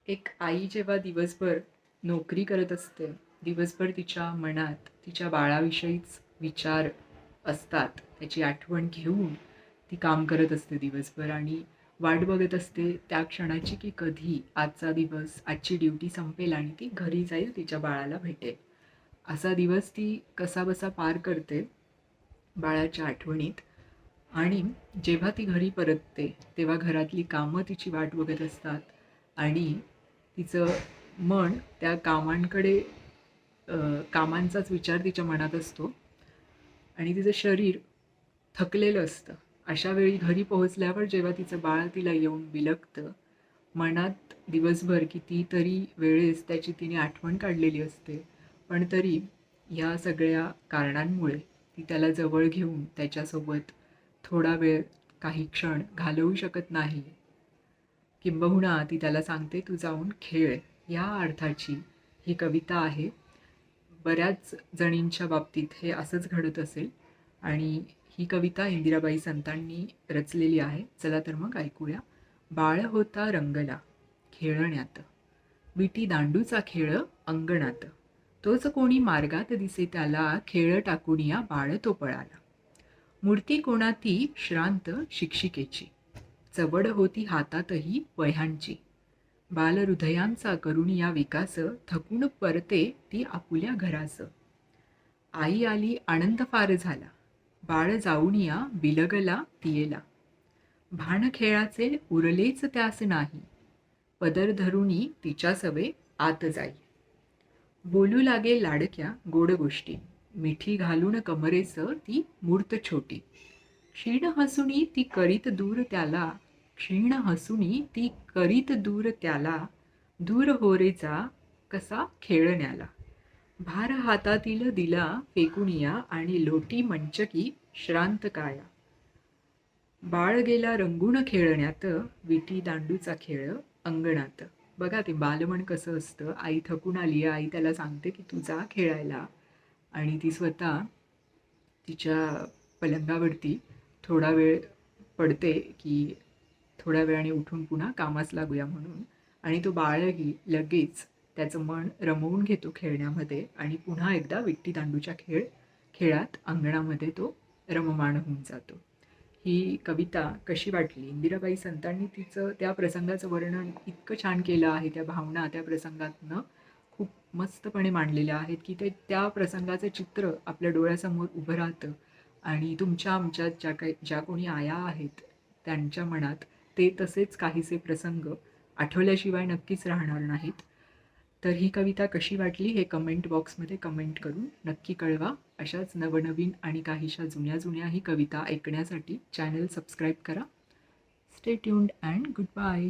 एक आई जेव्हा दिवसभर नोकरी करत असते, दिवसभर तिच्या मनात तिच्या बाळाविषयीच विचार असतात. त्याची आठवण घेऊन ती काम करत असते दिवसभर आणि वाट बघत असते त्या क्षणाची की कधी आजचा दिवस, आजची ड्युटी संपेल आणि ती घरी जाईल, तिच्या बाळाला भेटेल. असा दिवस ती कसाबसा पार करते बाळाच्या आठवणीत. आणि जेव्हा ती घरी परतते तेव्हा घरातली कामं तिची वाट बघत असतात आणि तिचं मन त्या कामांकडे कामांचाच विचार तिच्या मनात असतो आणि तिचं शरीर थकलेलं असतं. अशा वेळी घरी पोहोचल्यावर जेव्हा तिचं बाळ तिला येऊन बिलगतं, मनात दिवसभर कितीतरी वेळेस त्याची तिने आठवण काढलेली असते, पण तरी ह्या सगळ्या कारणांमुळे ती त्याला जवळ घेऊन त्याच्यासोबत थोडा वेळ, काही क्षण घालवू शकत नाही. किंबहुना ती त्याला सांगते, तू जाऊन खेळ. या अर्थाची ही कविता आहे. बऱ्याच जणींच्या बाबतीत हे असंच घडत असेल आणि ही कविता इंदिराबाई संतांनी रचलेली आहे. चला तर मग ऐकूया. बाळ होता रंगला खेळण्यात, विटी दांडूचा खेळ अंगणात, तोच कोणी मार्गात दिसे त्याला, खेळ टाकूनिया बाळ तो पळाला. मूर्ती कोणाती श्रांत शिक्षिकेची, चवड होती हातातही वह्यांची, बालहृदयांचा करुणिया विकास, थकून परते ती आपुल्या घरास. आई आली आनंद फार झाला, बाळ जाऊनिया बिलगला तियेला, भान खेळाचे उरलेच त्यास नाही, पदर धरुनी तिच्या सवे आत जाई. बोलू लागे लाडक्या गोड गोष्टी, मिठी घालून कमरेस ती मूर्त छोटी, क्षीण हसुनी ती करीत दूर त्याला, क्षीण हसुनी ती करीत दूर त्याला, दूर होरेचा कसा खेळण्याला, भार हातातील दिला फेकुनिया आणि लोटी मंचकी श्रांत काया. बाळ गेला रंगून खेळण्यात, विटी दांडूचा खेळ अंगणात. बघा ते बालमन कसं असतं. आई थकून आली आहे, आई त्याला सांगते की तू जा खेळायला आणि ती स्वतः तिच्या पलंगावरती थोडा वेळ पडते की थोड्या वेळाने उठून पुन्हा कामास लागूया म्हणून. आणि तो बाळही लगेच त्याचं मन रमवून घेतो खेळण्यामध्ये आणि पुन्हा एकदा विट्टी दांडूच्या खेळात अंगणामध्ये तो रममाण होऊन जातो. ही कविता कशी वाटली? इंदिराबाई संतांनी तिचं त्या प्रसंगाचं वर्णन इतकं छान केलं आहे. त्या भावना त्या प्रसंगातनं खूप मस्तपणे मांडलेल्या आहेत की ते त्या प्रसंगाचं चित्र आपल्या डोळ्यासमोर उभं राहतं आणि तुमच्या आमच्यात ज्या कोणी आया आहेत त्यांच्या मनात ते तसेच काहीसे प्रसंग आठवल्याशिवाय नक्कीच राहणार नाहीत. तर ही कविता कशी वाटली हे कमेंट बॉक्समध्ये कमेंट करून नक्की कळवा. अशाच नवनवीन आणि काहीशा जुन्या जुन्याही कविता ऐकण्यासाठी चॅनल सबस्क्राईब करा. Stay tuned and good bye.